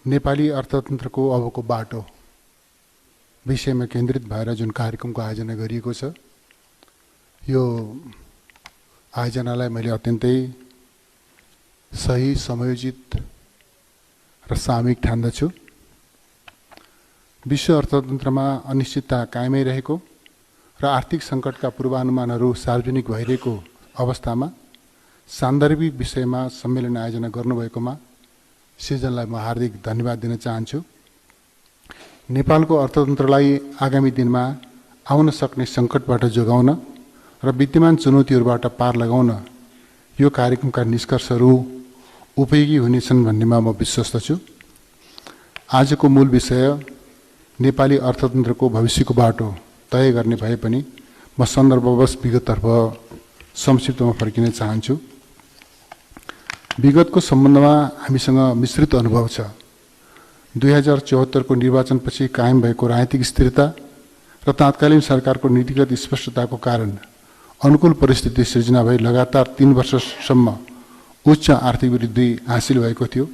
नेपाली अर्थतन्त्रको अबको बाटो विषयमा केन्द्रित भएर जुन कार्यक्रमको आयोजना गरिएको छ, यो आयोजनालाई मैले अत्यन्तै सही, समयोचित र सामूहिक ठान्दछु। विश्व अर्थतन्त्रमा अनिश्चितता कायमै रहेको र आर्थिक सङ्कटका पूर्वानुमानहरू सार्वजनिक भइरहेको अवस्थामा सान्दर्भिक विषयमा सम्मेलन आयोजना गर्नुभएकोमा सृजनलाई म हार्दिक धन्यवाद दिन चाहन्छु। नेपालको अर्थतन्त्रलाई आगामी दिनमा आउन सक्ने सङ्कटबाट जोगाउन र विद्यमान चुनौतीहरूबाट पार लगाउन यो कार्यक्रमका निष्कर्षहरू उपयोगी हुनेछन् भन्नेमा म विश्वस्त छु। आजको मूल विषय नेपाली अर्थतन्त्रको भविष्यको बाटो तय गर्ने भए पनि म सन्दर्भवश विगततर्फ संक्षिप्तमा फर्किन चाहन्छु। विगतको सम्बन्धमा हामीसँग मिश्रित अनुभव छ। 2074 को निर्वाचनपछि कायम भएको राजनीतिक स्थिरता र तात्कालीन सरकारको नीतिगत स्पष्टताको कारण अनुकूल परिस्थिति सृजना भई लगातार 3 वर्षसम्म उच्च आर्थिक वृद्धि हासिल भएको थियो।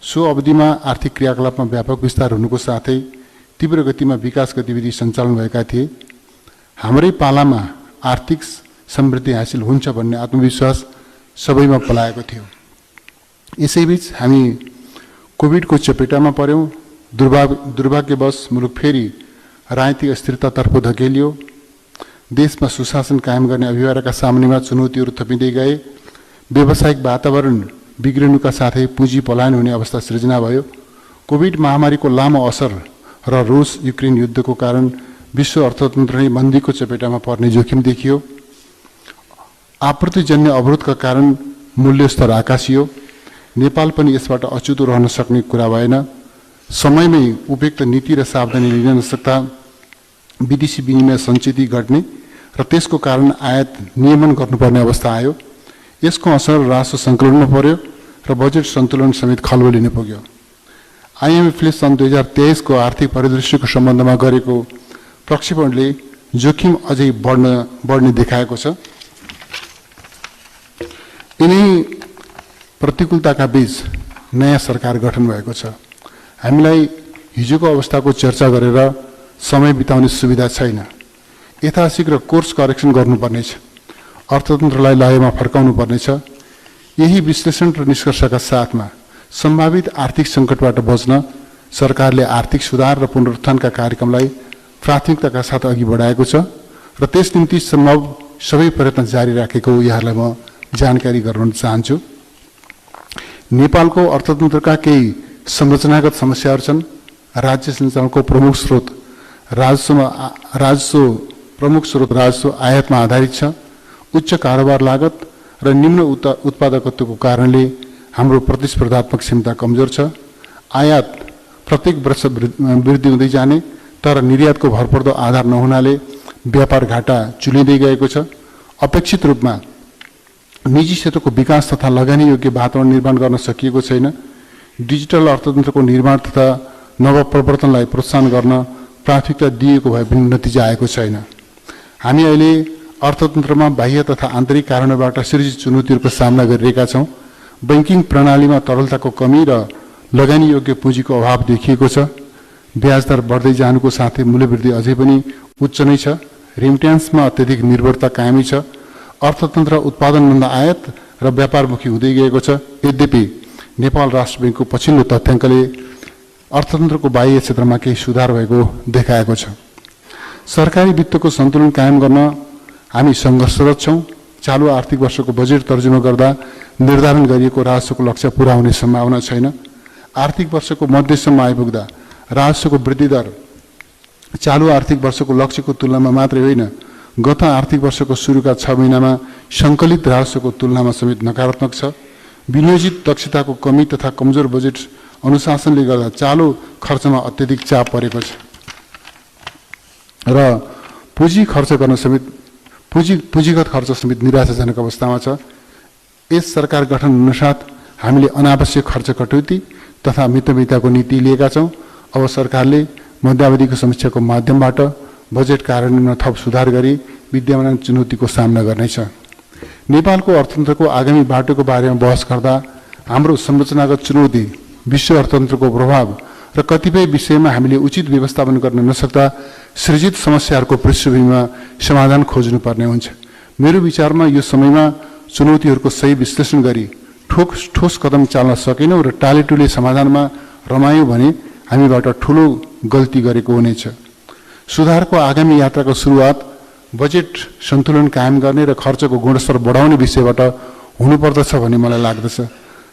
सो अवधिमा आर्थिक क्रियाकलापमा व्यापक विस्तार हुनुको साथै तीव्र गतिमा विकास गतिविधि सञ्चालन भएका थिए। हाम्रै पालामा आर्थिक समृद्धि हासिल हुन्छ भन्ने आत्मविश्वास सबैमा पलाएको थियो। यसैबीच हामी कोभिडको चपेटामा पर्यौं। दुर्भाग्यवश मुलुक फेरि राजनीतिक अस्थिरतातर्फ धकेलियो। देशमा सुशासन कायम गर्ने अभियानका सामुन्नेमा चुनौतीहरू थपिँदै गए। व्यावसायिक वातावरण बिग्रिनुका साथै पुँजी पलायन हुने अवस्था सृजना भयो। कोभिड महामारीको लामो असर र रुस युक्रेन युद्धको कारण विश्व अर्थतन्त्र नै मन्दीको चपेटामा पर्ने जोखिम देखियो। आपूर्तिजन्य अवरोधका कारण मूल्य स्तर आकाशियो। नेपाल पनि यसबाट अछुतो रहन सक्ने कुरा भएन। समयमै उपयुक्त नीति र सावधानी लिन नसक्दा विदेशी विनिमय सञ्चित घट्ने र त्यसको कारण आयात नियमन गर्नुपर्ने अवस्था आयो। यसको असर राजस्व सङ्कलनमा पर्यो र बजेट सन्तुलन समेत खलबलिन पुग्यो। आइएमएफले सन् 2023 को आर्थिक परिदृश्यको सम्बन्धमा गरेको प्रक्षेपणले जोखिम अझै बढ्ने देखाएको छ। यिनै प्रतिकूलताका बीच नयाँ सरकार गठन भएको छ। हामीलाई हिजोको अवस्थाको चर्चा गरेर समय बिताउने सुविधा छैन। यथाशीघ्र कोर्स करेक्सन गर्नुपर्नेछ। अर्थतन्त्रलाई लयमा फर्काउनु पर्नेछ। यही विश्लेषण र निष्कर्षका साथमा सम्भावित आर्थिक सङ्कटबाट बच्न सरकारले आर्थिक सुधार र पुनरुत्थानका कार्यक्रमलाई प्राथमिकताका साथ अघि बढाएको छ र त्यस निम्ति सम्भव सबै प्रयत्न जारी राखेको यहाँलाई म जानकारी गराउन चाहन्छु। नेपालको अर्थतन्त्रका केही संरचनागत समस्याहरू छन्। राज्य सञ्चालनको प्रमुख स्रोत राजस्व आयातमा आधारित छ। उच्च कारोबार लागत र निम्न उत्पादकत्वको कारणले हाम्रो प्रतिस्पर्धात्मक क्षमता कमजोर छ। आयात प्रत्येक वर्ष वृद्धि हुँदै जाने तर निर्यातको भरपर्दो आधार नहुनाले व्यापार घाटा चुलिँदै गएको छ। अपेक्षित रूपमा निजी क्षेत्रको विकास तथा लगानी योग्य वातावरण निर्माण गर्न सकिएको छैन। डिजिटल अर्थतन्त्रको निर्माण तथा नवप्रवर्तनलाई प्रोत्साहन गर्न प्राथमिकता दिएको भए पनि नतिजा आएको छैन। हामी अहिले अर्थतन्त्रमा बाह्य तथा आन्तरिक कारणबाट सृजित चुनौतीहरूको सामना गरिरहेका छौँ। बैंकिङ प्रणालीमा तरलताको कमी र लगानी योग्य पुँजीको अभाव देखिएको छ। ब्याज दर बढ्दै जानुको साथै मूल्यवृद्धि अझै पनि उच्च नै छ। रेमिट्यान्समा अत्यधिक निर्भरता कायमै छ। अर्थतन्त्र उत्पादनभन्दा आयात र व्यापारमुखी हुँदै गएको छ। यद्यपि नेपाल राष्ट्र ब्याङ्कको पछिल्लो तथ्याङ्कले अर्थतन्त्रको बाह्य क्षेत्रमा केही सुधार भएको देखाएको छ। सरकारी वित्तको सन्तुलन कायम गर्न हामी सङ्घर्षरत छौँ। चालु आर्थिक वर्षको बजेट तर्जुमा गर्दा निर्धारण गरिएको राजस्वको लक्ष्य पूरा हुने सम्भावना छैन। आर्थिक वर्षको मध्यसम्म आइपुग्दा राजस्वको वृद्धि दर चालु आर्थिक वर्षको लक्ष्यको तुलनामा मात्रै होइन, गत आर्थिक वर्षको सुरुका 6 महिनामा सङ्कलित राजस्वको तुलनामा समेत नकारात्मक छ। विनियोजित दक्षताको कमी तथा कमजोर बजेट अनुशासनले गर्दा चालु खर्चमा अत्यधिक चाप परेको छ र पुँजीगत खर्च समेत निराशाजनक अवस्थामा छ। यस सरकार गठन हुनसाथ हामीले अनावश्यक खर्च कटौती तथा मितव्ययिताको नीति लिएका छौँ। अब सरकारले मध्यावधिको समस्याको माध्यमबाट बजेट कार्यान्वयनमा थप सुधार गरी विद्यमान चुनौतीको सामना गर्नेछ। नेपालको अर्थतन्त्रको आगामी बाटोको बारेमा बहस गर्दा हाम्रो संरचनागत चुनौती विश्व अर्थतन्त्रको प्रभाव र कतिपय विषयमा हामीले उचित व्यवस्थापन गर्न नसक्दा सृजित समस्याहरूको पृष्ठभूमिमा समाधान खोज्नुपर्ने हुन्छ। मेरो विचारमा यो समयमा चुनौतीहरूको सही विश्लेषण गरी ठोस कदम चाल्न सकेनौँ र टालेटुले समाधानमा रमायौँ भने हामीबाट ठूलो गल्ती गरेको हुनेछ। सुधारको आगामी यात्राको सुरुवात बजेट सन्तुलन कायम गर्ने र खर्चको गुणस्तर बढाउने विषयबाट हुनुपर्दछ भन्ने मलाई लाग्दछ।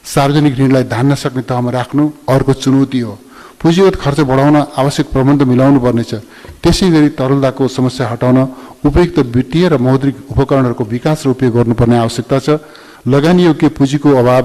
सार्वजनिक ऋणलाई धान्न सक्ने तहमा राख्नु अर्को चुनौती हो। पुँजीगत खर्च बढाउन आवश्यक प्रबन्ध मिलाउनु पर्नेछ। त्यसैगरी तरलताको समस्या हटाउन उपयुक्त वित्तीय र मौद्रिक उपकरणहरूको विकास र उपयोग गर्नुपर्ने आवश्यकता छ। लगानीयोग्य पुँजीको अभाव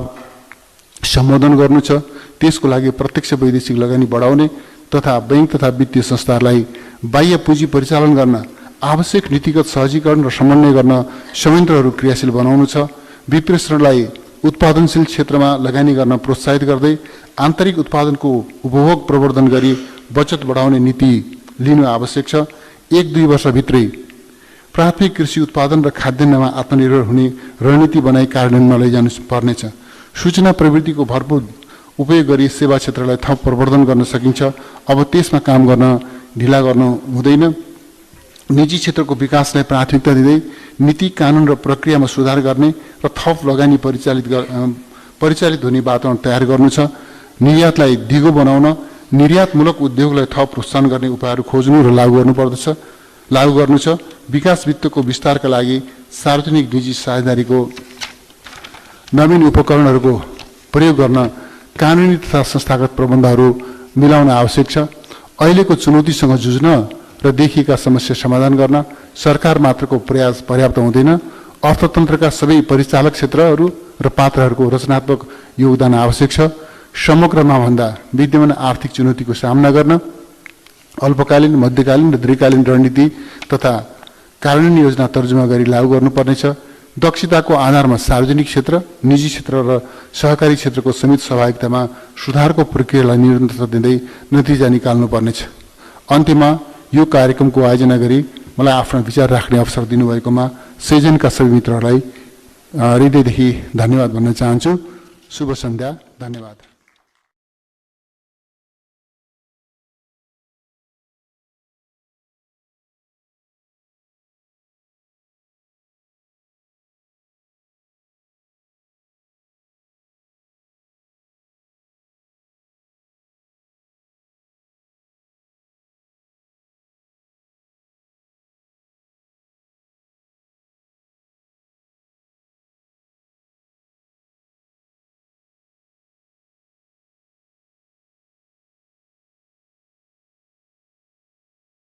सम्बोधन गर्नु छ। त्यसको लागि प्रत्यक्ष वैदेशिक लगानी बढाउने तथा बैंक तथा वित्तीय संस्थाहरूलाई बाह्य पुँजी परिचालन गर्न आवश्यक नीतिगत सहजीकरण र समन्वय गर्न संयन्त्रहरू क्रियाशील बनाउनु छ। वित्तीय ऋणलाई उत्पादनशील क्षेत्रमा लगानी गर्न प्रोत्साहित गर्दै आन्तरिक उत्पादनको उपभोग प्रवर्धन गरी बचत बढाउने नीति लिनु आवश्यक छ। 1-2 वर्षभित्रै प्राथमिक कृषि उत्पादन र खाद्यान्नमा आत्मनिर्भर हुने रणनीति बनाई कार्यान्वयनमा लैजानु पर्नेछ। सूचना प्रविधिको भरपूर उपयोग गरी सेवा क्षेत्रलाई थप प्रवर्धन गर्न सकिन्छ। अब त्यसमा काम गर्न ढिला गर्नु हुँदैन। निजी क्षेत्रको विकासलाई प्राथमिकता दिँदै नीति कानुन र प्रक्रियामा सुधार गर्ने र थप लगानी परिचालित हुने वातावरण तयार गर्नु छ। निर्यातलाई दिगो बनाउन निर्यातमूलक उद्योगलाई थप प्रोत्साहन गर्ने उपायहरू खोज्नु र लागू गर्नु छ। विकास वित्तको विस्तारका लागि सार्वजनिक निजी साझेदारीको नवीन उपकरणहरूको प्रयोग गर्न कानुनी तथा संस्थागत प्रबन्धहरू मिलाउन आवश्यक छ। अहिलेको चुनौतीसँग जुझ्न र देखिएका समस्या समाधान गर्न सरकार मात्रको प्रयास पर्याप्त हुँदैन। अर्थतन्त्रका सबै परिचालक क्षेत्रहरू र पात्रहरूको रचनात्मक योगदान आवश्यक छ। समग्रमा भन्दा विद्यमान आर्थिक चुनौतीको सामना गर्न अल्पकालीन, मध्यकालीन र दीर्घकालीन रणनीति तथा कार्यान्वयन योजना तर्जुमा गरी लागू गर्नुपर्नेछ। दक्षताको आधारमा सार्वजनिक क्षेत्र, निजी क्षेत्र र सहकारी क्षेत्रको समेत सहभागितामा सुधारको प्रक्रियालाई निरन्तरता दिँदै नतिजा निकाल्नुपर्नेछ। अन्त्यमा यो कार्यक्रमको आयोजना गरी मलाई आफ्नो विचार राख्ने अवसर दिनुभएकोमा सेजनका सबै मित्रहरूलाई हृदयदेखि धन्यवाद भन्न चाहन्छु। शुभ सन्ध्या। धन्यवाद।